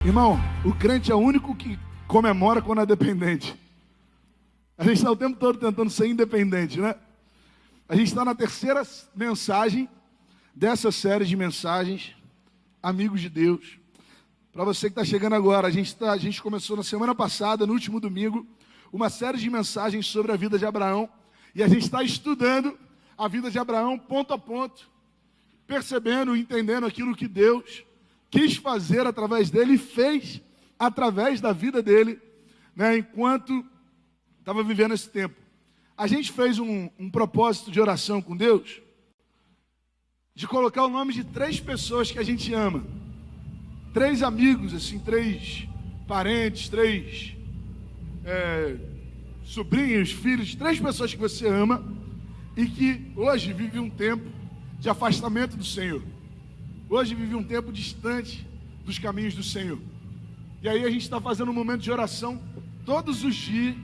Irmão, o crente é o único que comemora quando é dependente. A gente está o tempo todo tentando ser independente, né? A gente está na terceira mensagem dessa série de mensagens, Amigos de Deus. Para você que está chegando agora, a gente começou na semana passada, no último domingo, uma série de mensagens sobre a vida de Abraão. E a gente está estudando a vida de Abraão ponto a ponto, percebendo e entendendo aquilo que Deus quis fazer através dele e fez através da vida dele, né, enquanto estava vivendo esse tempo. A gente fez um propósito de oração com Deus, de colocar o nome de 3 pessoas que a gente ama. 3 amigos, assim, 3 parentes, 3 sobrinhos, filhos, 3 pessoas que você ama e que hoje vive um tempo de afastamento do Senhor. Hoje vive um tempo distante dos caminhos do Senhor. E aí a gente está fazendo um momento de oração todos os dias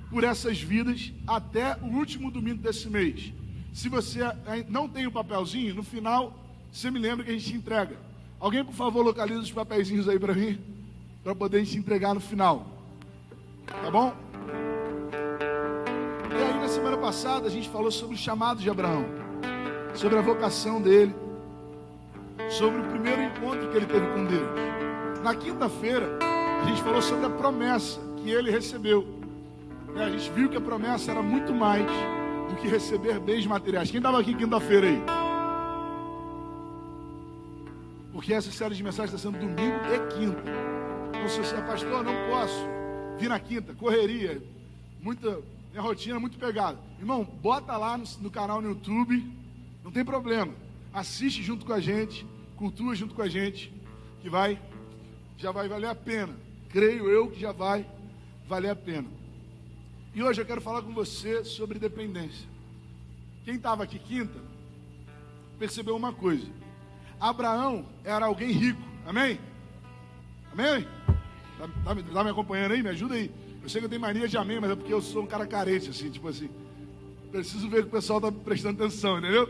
por essas vidas até o último domingo desse mês. Se você não tem o papelzinho, no final você me lembra que a gente entrega. Alguém, por favor, localiza os papeizinhos aí para mim, para poder a gente entregar no final. Tá bom? E aí na semana passada a gente falou sobre o chamado de Abraão, sobre a vocação dele, sobre o primeiro encontro que ele teve com Deus. Na quinta-feira, a gente falou sobre a promessa que ele recebeu. A gente viu que a promessa era muito mais do que receber bens materiais. Quem estava aqui quinta-feira aí? Porque essa série de mensagens está sendo domingo e quinta. Então, se você é pastor, não posso vir na quinta, correria, minha rotina é muito pegada. Irmão, bota lá no canal no YouTube, não tem problema. Assiste junto com a gente, cultua junto com a gente, que já vai valer a pena. Creio eu que já vai valer a pena. E hoje eu quero falar com você sobre dependência. Quem estava aqui quinta, percebeu uma coisa. Abraão era alguém rico, amém? Amém? Tá me acompanhando aí? Me ajuda aí. Eu sei que eu tenho mania de amém, mas é porque eu sou um cara carente, assim, tipo assim. Preciso ver que o pessoal está prestando atenção, entendeu?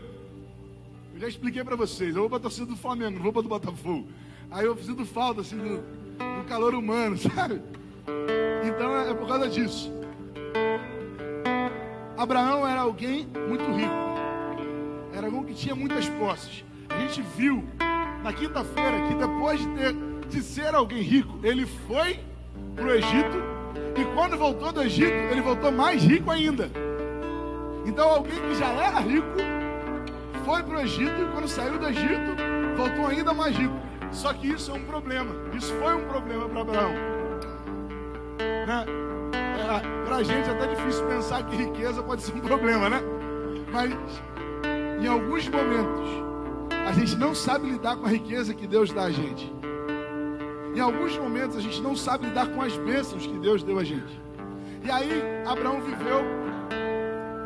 Eu já expliquei para vocês, eu vou para a torcida do Flamengo, não vou para do Botafogo. Aí eu sinto falta, assim, do calor humano, sabe? Então é por causa disso. Abraão era alguém muito rico. Era alguém que tinha muitas posses. A gente viu na quinta-feira que depois de ser alguém rico, ele foi para o Egito. E quando voltou do Egito, ele voltou mais rico ainda. Então alguém que já era rico foi para o Egito, e quando saiu do Egito, voltou ainda mais rico. Só que isso é um problema. Isso foi um problema para Abraão, né? Para a gente é até difícil pensar que riqueza pode ser um problema, né? Mas em alguns momentos a gente não sabe lidar com a riqueza que Deus dá a gente. Em alguns momentos a gente não sabe lidar com as bênçãos que Deus deu a gente. E aí Abraão viveu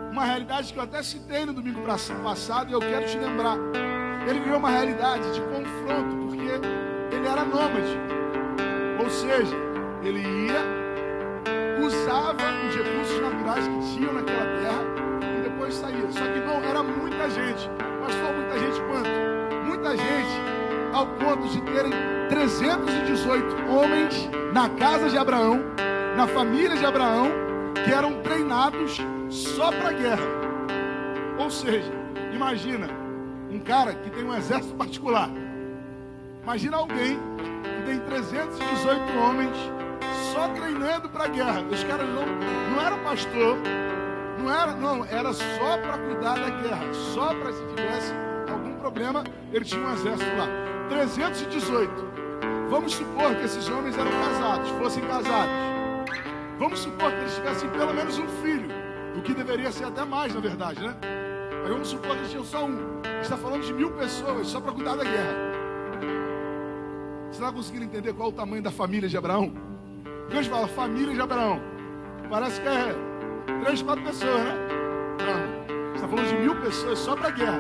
uma realidade que eu até citei no domingo passado e eu quero te lembrar. Ele viveu uma realidade de confronto, porque ele era nômade. Ou seja, ele ia, usava os recursos naturais que tinham naquela terra e depois saía. Só que não, era muita gente. Pastor, muita gente quanto? Muita gente, ao ponto de terem 318 homens na casa de Abraão, na família de Abraão, que eram treinados só para a guerra. Ou seja, imagina um cara que tem um exército particular. Imagina alguém que tem 318 homens só treinando para a guerra. Os caras não eram pastor, era só para cuidar da guerra. Só para se tivesse algum problema, ele tinha um exército lá. 318. Vamos supor que esses homens eram casados, fossem casados. Vamos supor que eles tivessem pelo menos um filho, o que deveria ser até mais, na verdade, né? Mas vamos supor que eles tinham só um. A gente está falando de 1000 pessoas só para cuidar da guerra. Você está conseguindo entender qual é o tamanho da família de Abraão? Porque hoje fala família de Abraão, parece que é 3, 4 pessoas, né? Não, a gente está falando de 1000 pessoas só para guerra.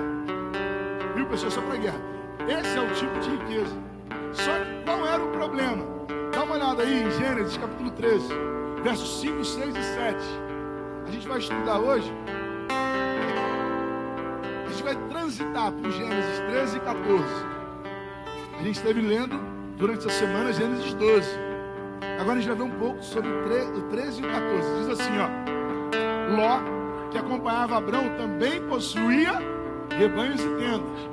1000 pessoas só para guerra. Esse é o tipo de riqueza. Só que qual era o problema? Dá uma olhada aí em Gênesis capítulo 13, versos 5, 6 e 7. A gente vai estudar hoje. A gente vai transitar por Gênesis 13 e 14. A gente esteve lendo durante essa semana Gênesis 12. Agora a gente vai ver um pouco sobre o 13 e o 14. Diz assim, ó: Ló, que acompanhava Abrão, também possuía rebanhos e tendas,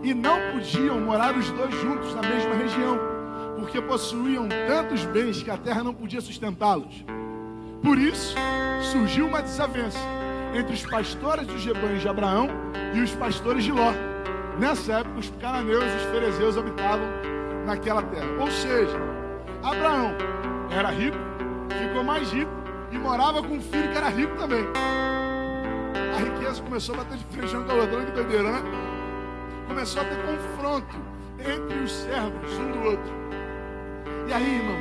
e não podiam morar os dois juntos na mesma região, porque possuíam tantos bens que a terra não podia sustentá-los. Por isso surgiu uma desavença entre os pastores dos rebanhos de Abraão e os pastores de Ló. Nessa época os cananeus e os ferezeus habitavam naquela terra. Ou seja, Abraão era rico, ficou mais rico e morava com um filho que era rico também. A riqueza começou a bater de frente um com a outra. Olha que doideira, né? Começou a ter confronto entre os servos um do outro. E aí, irmão,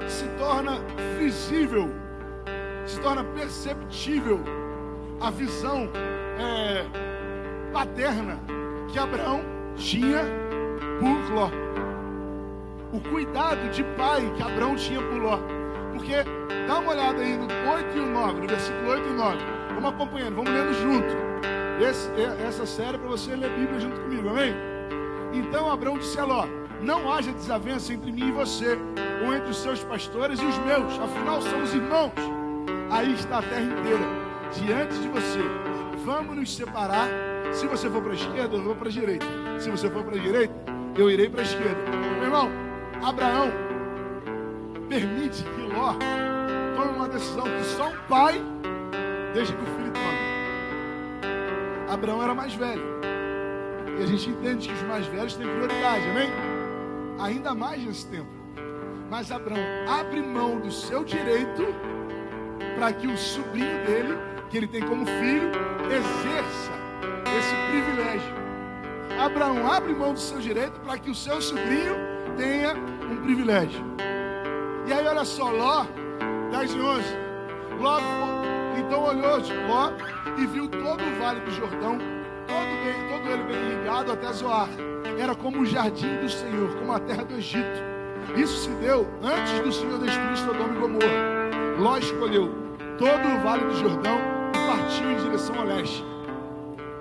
se torna visível, se torna perceptível a visão paterna que Abraão tinha por Ló. O cuidado de pai que Abraão tinha por Ló. Porque, dá uma olhada aí no 8 e o 9, no versículo 8 e 9. Vamos acompanhando, vamos lendo junto. Essa série é para você ler a Bíblia junto comigo, amém? Então Abraão disse a Ló: não haja desavença entre mim e você, ou entre os seus pastores e os meus, afinal somos irmãos. Aí está a terra inteira diante de você. Vamos nos separar. Se você for para a esquerda, eu vou para a direita. Se você for para a direita, eu irei para a esquerda. Meu irmão, Abraão permite que Ló tome uma decisão que só um pai deixa que o filho tome. Abraão era mais velho, e a gente entende que os mais velhos têm prioridade, amém? Ainda mais nesse tempo. Mas Abraão abre mão do seu direito para que o sobrinho dele, que ele tem como filho, exerça esse privilégio. Abraão abre mão do seu direito para que o seu sobrinho tenha um privilégio. E aí olha só, Ló, 10 e 11. Ló então olhou Ló e viu todo o vale do Jordão, todo ele bem irrigado até Zoar. Era como o jardim do Senhor, como a terra do Egito. Isso se deu antes do Senhor destruir Sodoma e Gomorra. Ló escolheu todo o vale do Jordão e partiu em direção ao leste.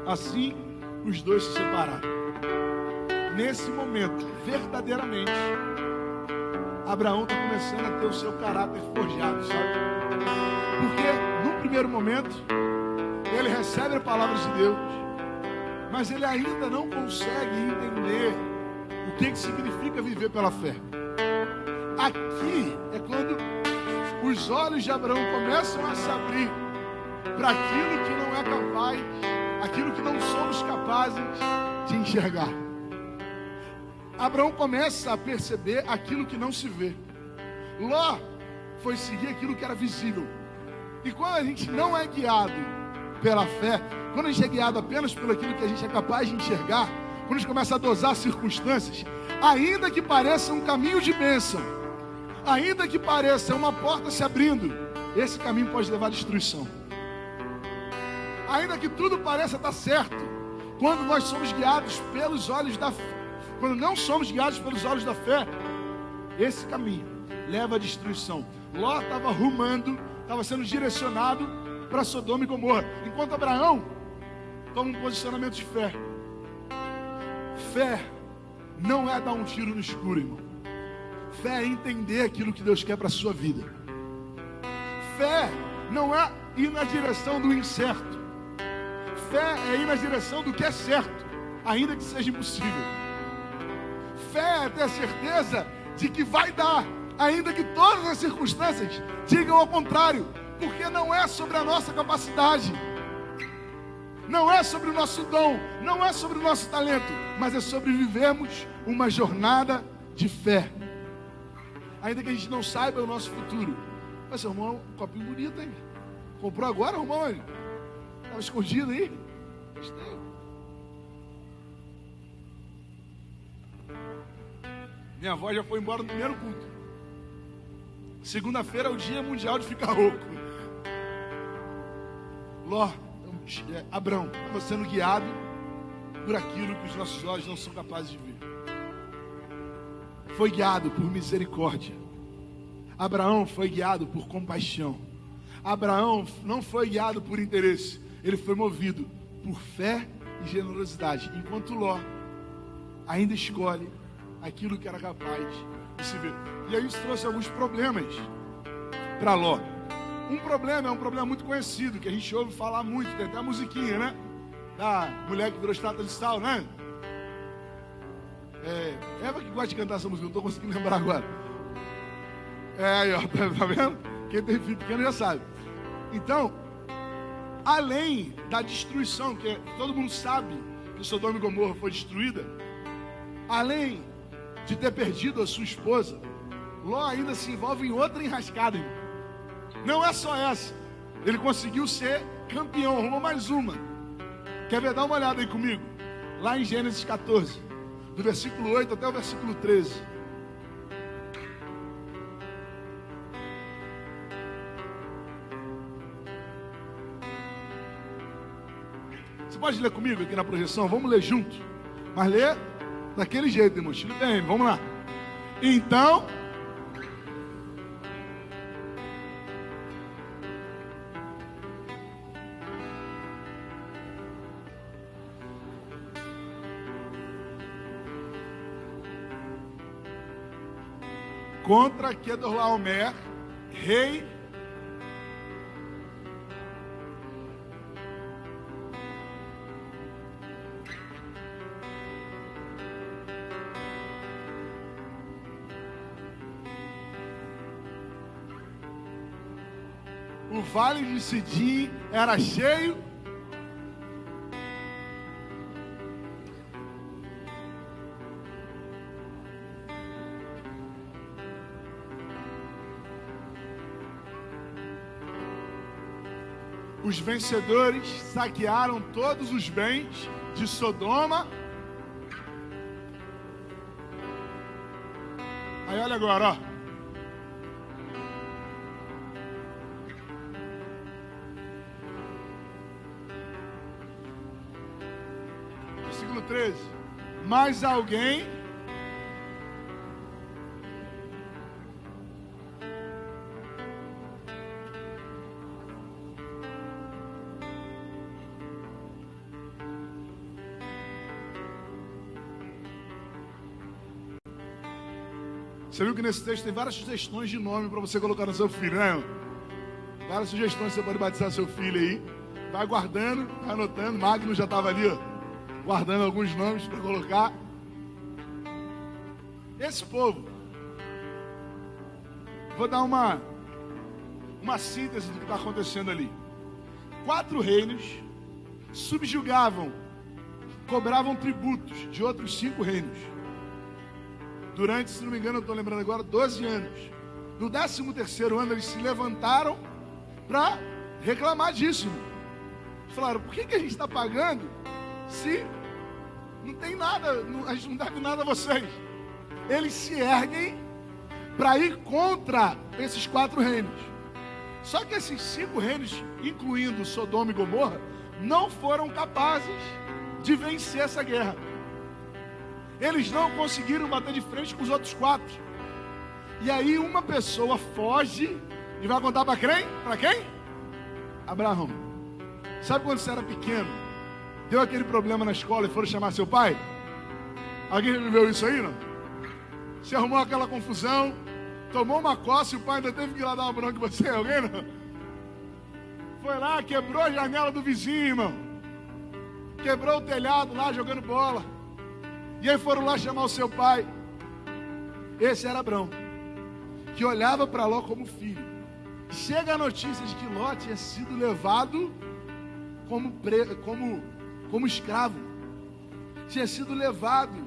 Assim, os dois se separaram. Nesse momento, verdadeiramente, Abraão está começando a ter o seu caráter forjado, sabe? Porque, num primeiro momento, ele recebe a palavra de Deus, mas ele ainda não consegue entender o que significa viver pela fé. Aqui é quando os olhos de Abraão começam a se abrir para aquilo que não é capaz, aquilo que não somos capazes de enxergar. Abraão começa a perceber aquilo que não se vê. Ló foi seguir aquilo que era visível. E quando a gente não é guiado pela fé, quando a gente é guiado apenas por aquilo que a gente é capaz de enxergar, quando a gente começa a dosar as circunstâncias, ainda que pareça um caminho de bênção, ainda que pareça uma porta se abrindo, esse caminho pode levar à destruição. Ainda que tudo pareça estar certo, quando nós somos guiados pelos olhos da fé, quando não somos guiados pelos olhos da fé, esse caminho leva à destruição. Ló estava rumando, estava sendo direcionado para Sodoma e Gomorra, enquanto Abraão toma um posicionamento de fé. Fé não é dar um tiro no escuro, irmão. Fé é entender aquilo que Deus quer para a sua vida. Fé não é ir na direção do incerto. Fé é ir na direção do que é certo, ainda que seja impossível. Fé é ter a certeza de que vai dar, ainda que todas as circunstâncias digam ao contrário, porque não é sobre a nossa capacidade, não é sobre o nosso dom, não é sobre o nosso talento, mas é sobre vivermos uma jornada de fé. Ainda que a gente não saiba o nosso futuro. Mas seu irmão, um copinho bonito, hein? Comprou agora, irmão? Estava escondido aí? Gostei. Minha avó já foi embora no primeiro culto. Segunda-feira é o dia mundial de ficar rouco. Ló, Abraão, estava sendo guiado por aquilo que os nossos olhos não são capazes de ver. Foi guiado por misericórdia. Abraão foi guiado por compaixão. Abraão não foi guiado por interesse. Ele foi movido por fé e generosidade. Enquanto Ló ainda escolhe aquilo que era capaz de se ver. E aí isso trouxe alguns problemas para Ló. Um problema é um problema muito conhecido, que a gente ouve falar muito, tem até a musiquinha, né? Da mulher que virou estátua de sal, né? Eva que gosta de cantar essa música, não estou conseguindo lembrar agora. Aí, ó, tá vendo? Quem tem filho pequeno já sabe. Então, além da destruição, que todo mundo sabe que Sodoma e Gomorra foi destruída, além de ter perdido a sua esposa, Ló ainda se envolve em outra enrascada, irmão. Não é só essa. Ele conseguiu ser campeão, arrumou mais uma. Quer ver? Dá uma olhada aí comigo. Lá em Gênesis 14, do versículo 8 até o versículo 13. Você pode ler comigo aqui na projeção? Vamos ler junto. Mas ler daquele jeito, irmão. Estilo bem, vamos lá. Então, contra Quedorlaomer, rei o vale de Sidim era cheio os vencedores saquearam todos os bens de Sodoma. Aí olha agora, ó. Versículo 13. Mas alguém Você viu que nesse texto tem várias sugestões de nome para você colocar no seu filho, né? Várias sugestões que você pode batizar seu filho aí. Vai guardando, vai anotando. Magno já estava ali, ó, guardando alguns nomes para colocar. Esse povo, vou dar uma síntese do que está acontecendo ali. 4 reinos subjugavam, cobravam tributos de outros 5 reinos. Durante, se não me engano, eu estou lembrando agora, 12 anos. No 13º ano, eles se levantaram para reclamar disso. Eles falaram, por que a gente está pagando se não tem nada, a gente não deve nada a vocês? Eles se erguem para ir contra esses 4 reinos. Só que esses 5 reinos, incluindo Sodoma e Gomorra, não foram capazes de vencer essa guerra. Eles não conseguiram bater de frente com os outros 4. E aí uma pessoa foge e vai contar para quem? Para quem? Abraão. Sabe quando você era pequeno, deu aquele problema na escola e foram chamar seu pai? Alguém já viveu isso aí, não? Você arrumou aquela confusão, tomou uma coça e o pai ainda teve que ir lá dar uma bronca em você, alguém não? Foi lá, quebrou a janela do vizinho, irmão. Quebrou o telhado lá jogando bola. E aí foram lá chamar o seu pai. Esse era Abrão, que olhava para Ló como filho. Chega a notícia de que Ló tinha sido levado como escravo. Tinha sido levado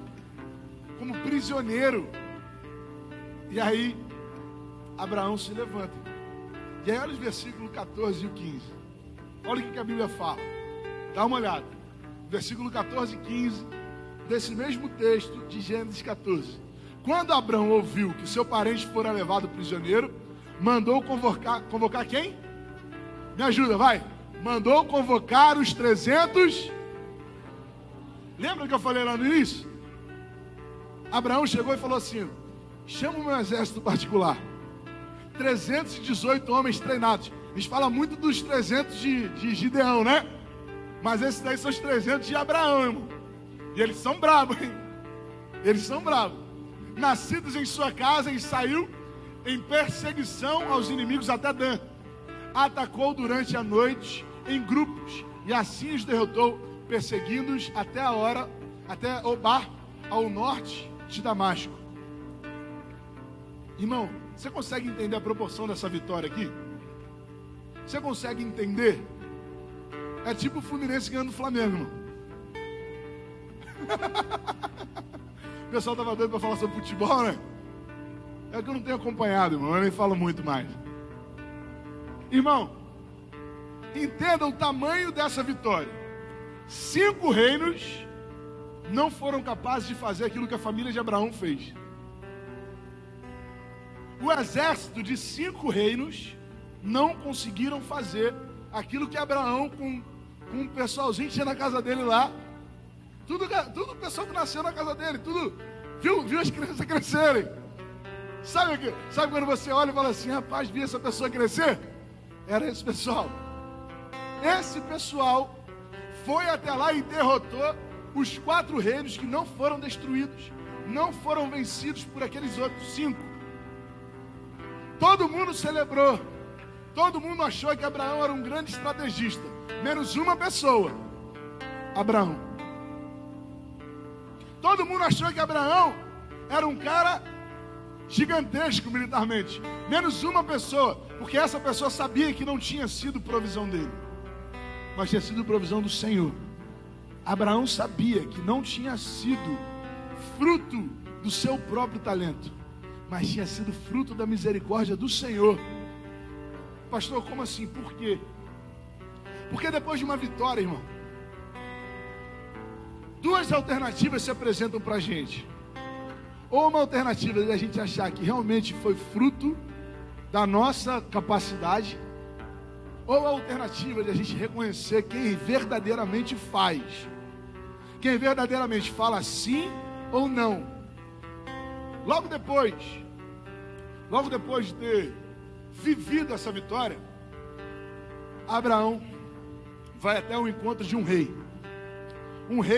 como prisioneiro. E aí Abraão se levanta. E aí olha os versículos 14 e o 15. Olha o que a Bíblia fala. Dá uma olhada. Versículo 14 e 15 desse mesmo texto de Gênesis 14. Quando Abrão ouviu que seu parente fora levado prisioneiro, mandou convocar quem? Me ajuda, vai. Mandou convocar os 300. Lembra que eu falei lá no início? Abraão chegou e falou assim, chama o meu exército particular. 318 homens treinados. A gente fala muito dos 300 de Gideão, né? Mas esses daí são os 300 de Abraão, irmão. E eles são bravos, hein? Eles são bravos. nascidos em sua casa, e saiu em perseguição aos inimigos até Dan. Atacou durante a noite em grupos, e assim os derrotou, perseguindo-os até Obar, ao norte de Damasco. Irmão, você consegue entender a proporção dessa vitória aqui? Você consegue entender? É tipo o Fluminense ganhando o Flamengo, irmão. O pessoal estava doido para falar sobre futebol, né? É que eu não tenho acompanhado, irmão. Eu nem falo muito mais. Irmão, entenda o tamanho dessa vitória. 5 reinos não foram capazes de fazer aquilo que a família de Abraão fez. O exército de 5 reinos não conseguiram fazer aquilo que Abraão, com um pessoalzinho que tinha na casa dele lá, tudo pessoal que nasceu na casa dele, tudo viu as crianças crescerem. Sabe quando você olha e fala assim, rapaz, vi essa pessoa crescer? Era esse pessoal. Esse pessoal foi até lá e derrotou os 4 reinos que não foram destruídos, não foram vencidos por aqueles outros 5. Todo mundo celebrou, todo mundo achou que Abraão era um grande estrategista, menos uma pessoa, Abraão. Todo mundo achou que Abraão era um cara gigantesco militarmente, menos uma pessoa, porque essa pessoa sabia que não tinha sido provisão dele, mas tinha sido provisão do Senhor. Abraão sabia que não tinha sido fruto do seu próprio talento, mas tinha sido fruto da misericórdia do Senhor. Pastor, como assim? Por quê? Porque depois de uma vitória, irmão, 2 alternativas se apresentam para a gente. Ou uma alternativa de a gente achar que realmente foi fruto da nossa capacidade, ou a alternativa de a gente reconhecer quem verdadeiramente faz, quem verdadeiramente fala sim ou não. Logo depois de ter vivido essa vitória, Abraão vai até o encontro de um rei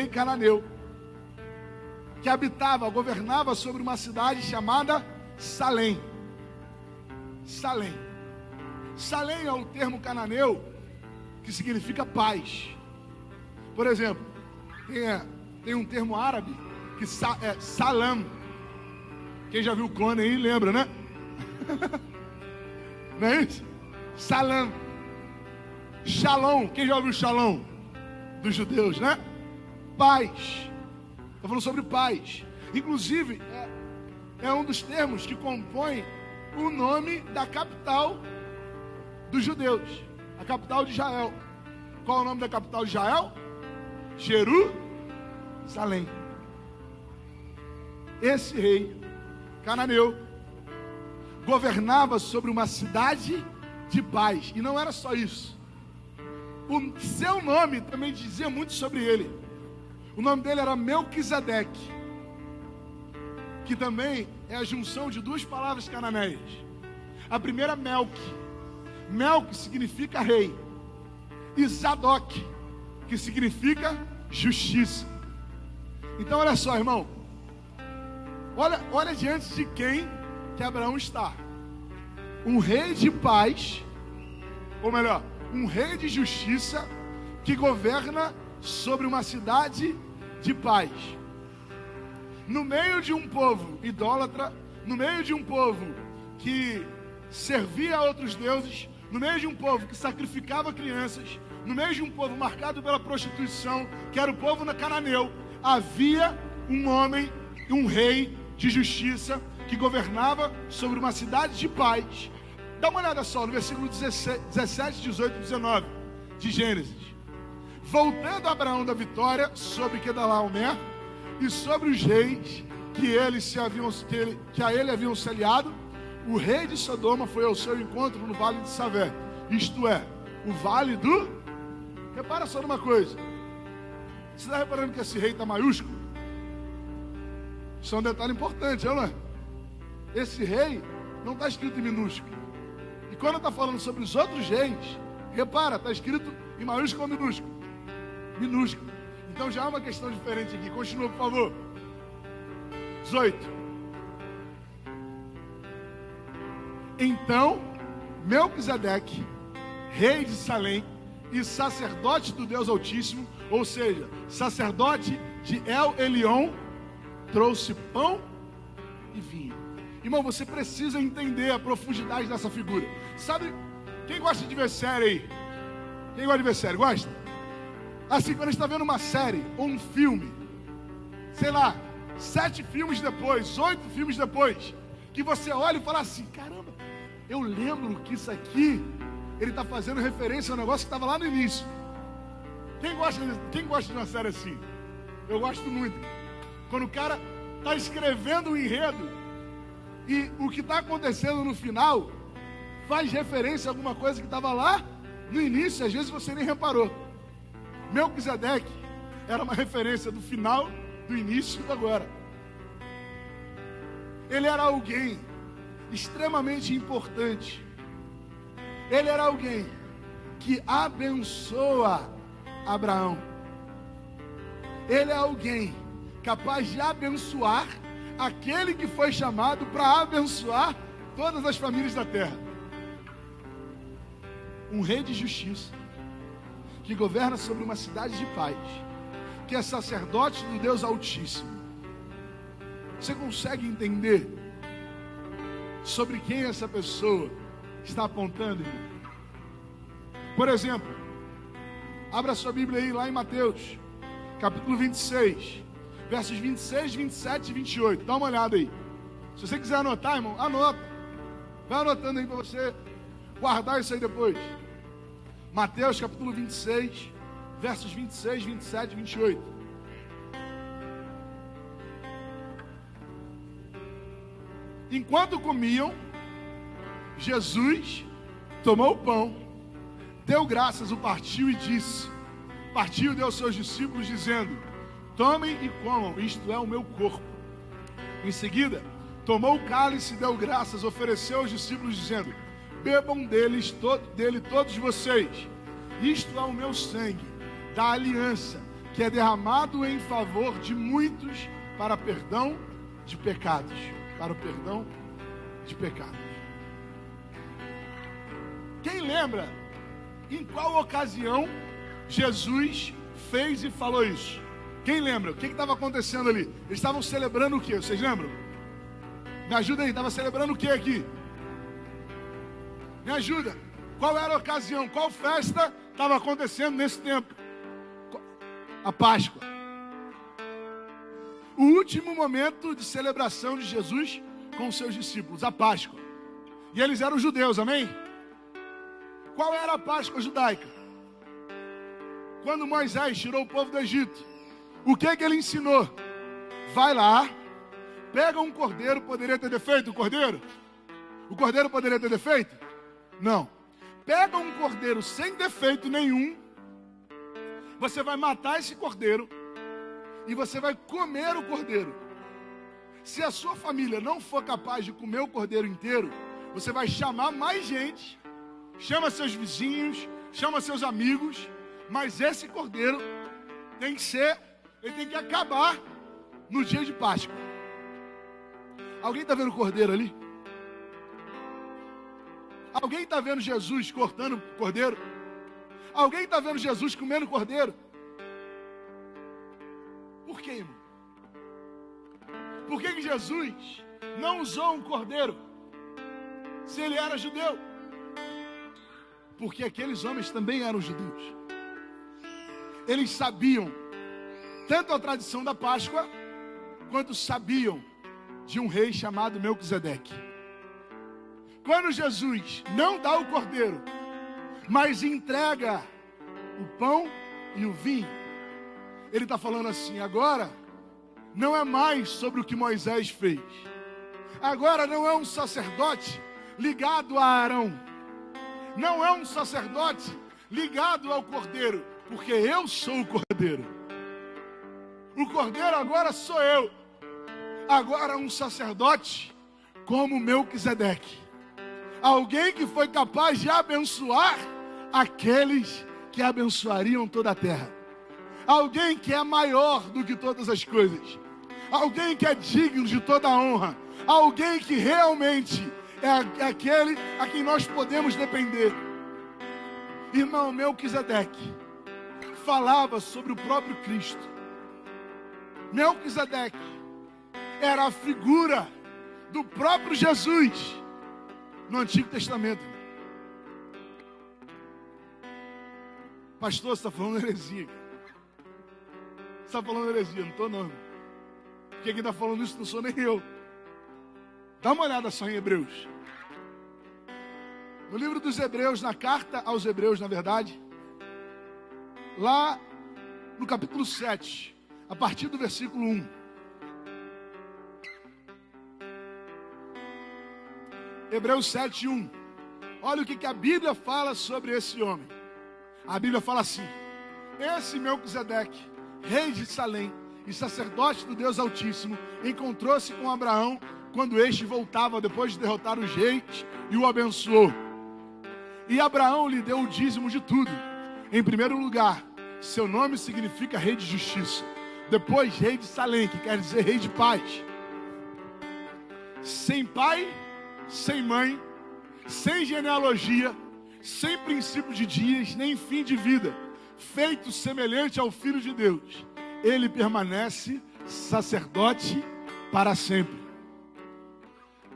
cananeu, que governava sobre uma cidade chamada Salém. Salém é o termo cananeu que significa paz. Por exemplo, tem um termo árabe que é salam. Quem já viu o clone aí lembra, né? Não é isso? Salam. Shalom. Quem já ouviu shalom? Dos judeus, né? Paz. Estou falando sobre paz. Inclusive, é um dos termos que compõe o nome da capital dos judeus. A capital de Israel. Qual é o nome da capital de Israel? Jerusalém. Esse rei cananeu governava sobre uma cidade de paz. E não era só isso. O seu nome também dizia muito sobre ele. O nome dele era Melquisedeque, que também é a junção de 2 palavras cananeias. A primeira, Melque significa rei, e Zadok, que significa justiça. Então olha só, irmão, olha diante de quem que Abraão está. Um rei de paz, ou melhor, um rei de justiça, que governa sobre uma cidade de paz, no meio de um povo idólatra, no meio de um povo que servia a outros deuses, no meio de um povo que sacrificava crianças, no meio de um povo marcado pela prostituição, que era o povo cananeu. Havia um homem, um rei de justiça, que governava sobre uma cidade de paz. Dá uma olhada só no versículo 17, 18 e 19 de Gênesis. Voltando a Abraão da vitória sobre Quedorlaomer e sobre os reis que a ele haviam se aliado, o rei de Sodoma foi ao seu encontro no vale de Savé, isto é, o vale do... Repara só numa coisa. Você está reparando que esse rei está maiúsculo? Isso é um detalhe importante, não é? Esse rei não está escrito em minúsculo. E quando está falando sobre os outros reis, repara, está escrito em maiúsculo ou minúsculo? Minúsculo. Então já há uma questão diferente aqui. Continua, por favor. 18. Então, Melquisedeque, rei de Salém e sacerdote do Deus Altíssimo, ou seja, sacerdote de El Elyon, trouxe pão e vinho. Irmão, você precisa entender a profundidade dessa figura. Sabe, quem gosta de ver série aí? Quem gosta de ver série? Gosta? Assim, quando a gente está vendo uma série ou um filme, sei lá, 7 filmes depois, 8 filmes depois, que você olha e fala assim, caramba, eu lembro que isso aqui, ele está fazendo referência ao negócio que estava lá no início. Quem gosta de uma série assim? Eu gosto muito. Quando o cara está escrevendo um enredo e o que está acontecendo no final faz referência a alguma coisa que estava lá no início, às vezes você nem reparou. Melquisedeque era uma referência do final, do início e do agora. Ele era alguém extremamente importante. Ele era alguém que abençoa Abraão. Ele é alguém capaz de abençoar aquele que foi chamado para abençoar todas as famílias da terra. Um rei de justiça, que governa sobre uma cidade de paz, que é sacerdote do Deus Altíssimo. Você consegue entender sobre quem essa pessoa está apontando, irmão? Por exemplo, abra sua Bíblia aí lá em Mateus, capítulo 26, versos 26, 27 e 28. Dá uma olhada aí. Se você quiser anotar, irmão, anota. Vai anotando aí para você guardar isso aí depois. Mateus capítulo 26, versos 26, 27 e 28. Enquanto comiam, Jesus tomou o pão, deu graças, o partiu e disse, partiu e deu aos seus discípulos dizendo, tomem e comam, isto é o meu corpo. Em seguida, tomou o cálice e deu graças, ofereceu aos discípulos dizendo, bebam dele todos vocês, isto é o meu sangue, da aliança, que é derramado em favor de muitos para perdão de pecados. Para o perdão de pecados. Quem lembra em qual ocasião Jesus fez e falou isso? Quem lembra? O que estava acontecendo ali? Eles estavam celebrando o quê? Vocês lembram? Me ajuda aí, estava celebrando o quê aqui? Me ajuda. Qual era a ocasião? Qual festa estava acontecendo nesse tempo? A Páscoa. O último momento de celebração de Jesus com os seus discípulos, a Páscoa. E eles eram judeus, amém? Qual era a Páscoa judaica? Quando Moisés tirou o povo do Egito, o que ele ensinou? Vai lá, pega um cordeiro, poderia ter defeito o cordeiro? O cordeiro poderia ter defeito? Não. Pega um cordeiro sem defeito nenhum, você vai matar esse cordeiro, e você vai comer o cordeiro. Se a sua família não for capaz de comer o cordeiro inteiro, você vai chamar mais gente, chama seus vizinhos, chama seus amigos, mas esse cordeiro tem que acabar no dia de Páscoa. Alguém está vendo o cordeiro ali? Alguém está vendo Jesus cortando o cordeiro? Alguém está vendo Jesus comendo o cordeiro? Por quê, irmão? Por que Jesus não usou um cordeiro se ele era judeu? Porque aqueles homens também eram judeus. Eles sabiam tanto a tradição da Páscoa, quanto sabiam de um rei chamado Melquisedeque. Quando Jesus não dá o cordeiro, mas entrega o pão e o vinho, ele está falando assim, agora não é mais sobre o que Moisés fez. Agora não é um sacerdote ligado a Arão. Não é um sacerdote ligado ao cordeiro, porque eu sou o cordeiro. O cordeiro agora sou eu. Agora um sacerdote como Melquisedeque. Alguém que foi capaz de abençoar aqueles que abençoariam toda a terra. Alguém que é maior do que todas as coisas. Alguém que é digno de toda a honra. Alguém que realmente é aquele a quem nós podemos depender. Irmão, Melquisedeque falava sobre o próprio Cristo. Melquisedeque era a figura do próprio Jesus no Antigo Testamento. Pastor, você está falando heresia. Você está falando heresia, não estou não. Quem está falando isso não sou nem eu. Dá uma olhada só em Hebreus. No livro dos Hebreus, na carta aos Hebreus, na verdade, lá no capítulo 7, a partir do versículo 1. Hebreus 7, 1. Olha o que a Bíblia fala sobre esse homem. A Bíblia fala assim: esse Melquisedeque, rei de Salém e sacerdote do Deus Altíssimo, encontrou-se com Abraão quando este voltava depois de derrotar os reis e o abençoou. E Abraão lhe deu o dízimo de tudo. Em primeiro lugar, seu nome significa rei de justiça. Depois, rei de Salém, que quer dizer rei de paz. Sem pai, sem mãe, sem genealogia, sem princípio de dias, nem fim de vida, feito semelhante ao Filho de Deus, ele permanece sacerdote para sempre.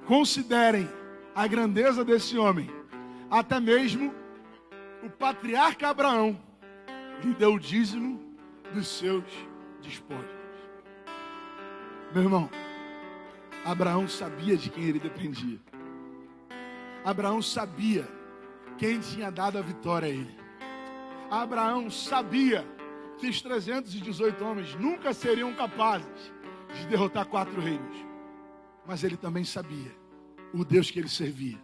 Considerem a grandeza desse homem. Até mesmo o patriarca Abraão lhe deu o dízimo dos seus despojos. Meu irmão, Abraão sabia de quem ele dependia. Abraão sabia quem tinha dado a vitória a ele. Abraão sabia que os 318 homens nunca seriam capazes de derrotar 4 reinos. Mas ele também sabia o Deus que ele servia.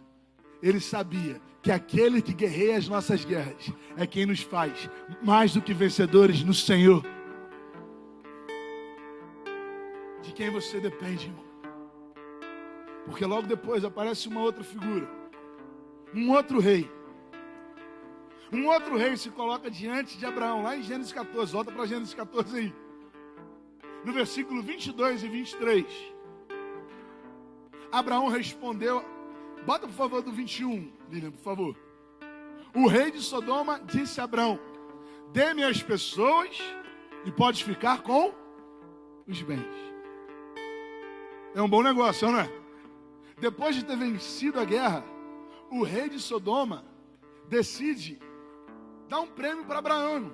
Ele sabia que aquele que guerreia as nossas guerras é quem nos faz mais do que vencedores no Senhor. De quem você depende, irmão? Porque logo depois aparece uma outra figura. Um outro rei. Um outro rei se coloca diante de Abraão, lá em Gênesis 14. Volta para Gênesis 14 aí. No versículo 22 e 23. Abraão respondeu. Bota por favor do 21, Lilian, por favor. O rei de Sodoma disse a Abraão: dê-me as pessoas e podes ficar com os bens. É um bom negócio, não é? Depois de ter vencido a guerra, o rei de Sodoma decide dar um prêmio para Abraão.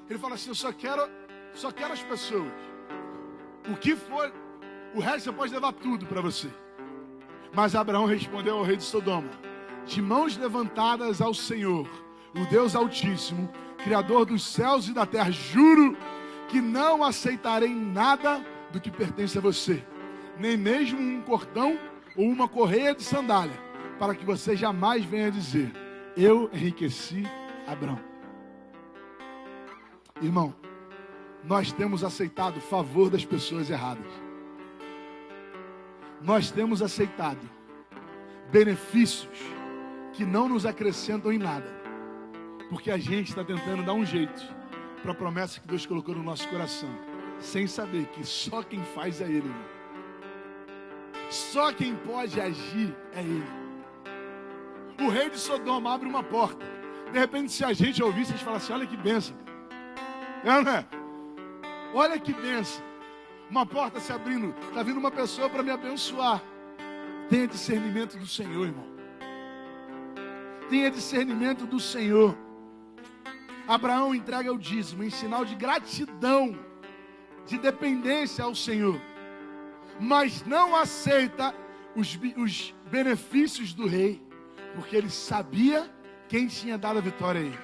Ele fala assim: eu só quero as pessoas. O que for, o resto você pode levar tudo para você. Mas Abraão respondeu ao rei de Sodoma: de mãos levantadas ao Senhor, o Deus Altíssimo, Criador dos céus e da terra, juro que não aceitarei nada do que pertence a você, nem mesmo um cordão ou uma correia de sandália, para que você jamais venha dizer: eu enriqueci Abraão. Irmão, nós temos aceitado o favor das pessoas erradas. Nós temos aceitado benefícios que não nos acrescentam em nada, porque a gente está tentando dar um jeito para a promessa que Deus colocou no nosso coração, sem saber que só quem faz é Ele, irmão. Só quem pode agir é Ele. O rei de Sodoma abre uma porta. De repente, se a gente ouvisse, a gente fala assim: olha que bênção. É, não é? Olha que bênção. Uma porta se abrindo, está vindo uma pessoa para me abençoar. Tenha discernimento do Senhor, irmão. Tenha discernimento do Senhor. Abraão entrega o dízimo em sinal de gratidão, de dependência ao Senhor, mas não aceita os benefícios do rei, porque ele sabia quem tinha dado a vitória a ele.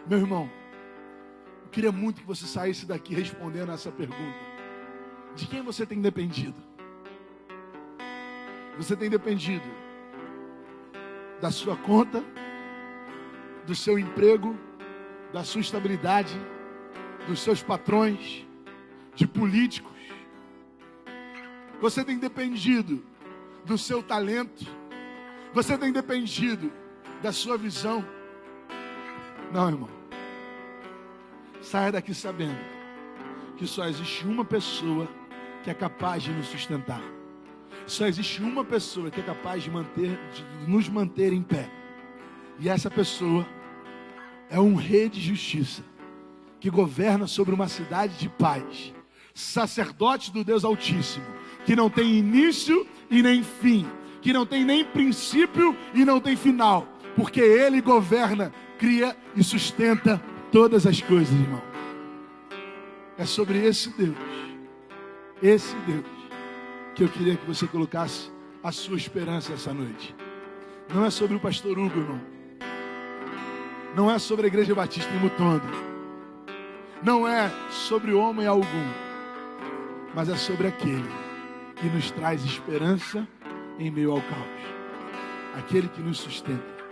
Meu irmão, eu queria muito que você saísse daqui respondendo essa pergunta: de quem você tem dependido? Você tem dependido da sua conta, do seu emprego, da sua estabilidade, dos seus patrões, de políticos? Você tem dependido do seu talento? Você tem dependido da sua visão? Não, irmão. Saia daqui sabendo que só existe uma pessoa que é capaz de nos sustentar. Só existe uma pessoa que é capaz de nos manter em pé. E essa pessoa é um rei de justiça, que governa sobre uma cidade de paz, sacerdote do Deus Altíssimo, que não tem início e nem fim, que não tem nem princípio e não tem final, porque Ele governa, cria e sustenta todas as coisas, irmão. É sobre esse Deus, que eu queria que você colocasse a sua esperança essa noite. Não é sobre o pastor Hugo, irmão. Não é sobre a Igreja Batista em Mutondo. Não é sobre homem algum. Mas é sobre aquele que nos traz esperança em meio ao caos. Aquele que nos sustenta.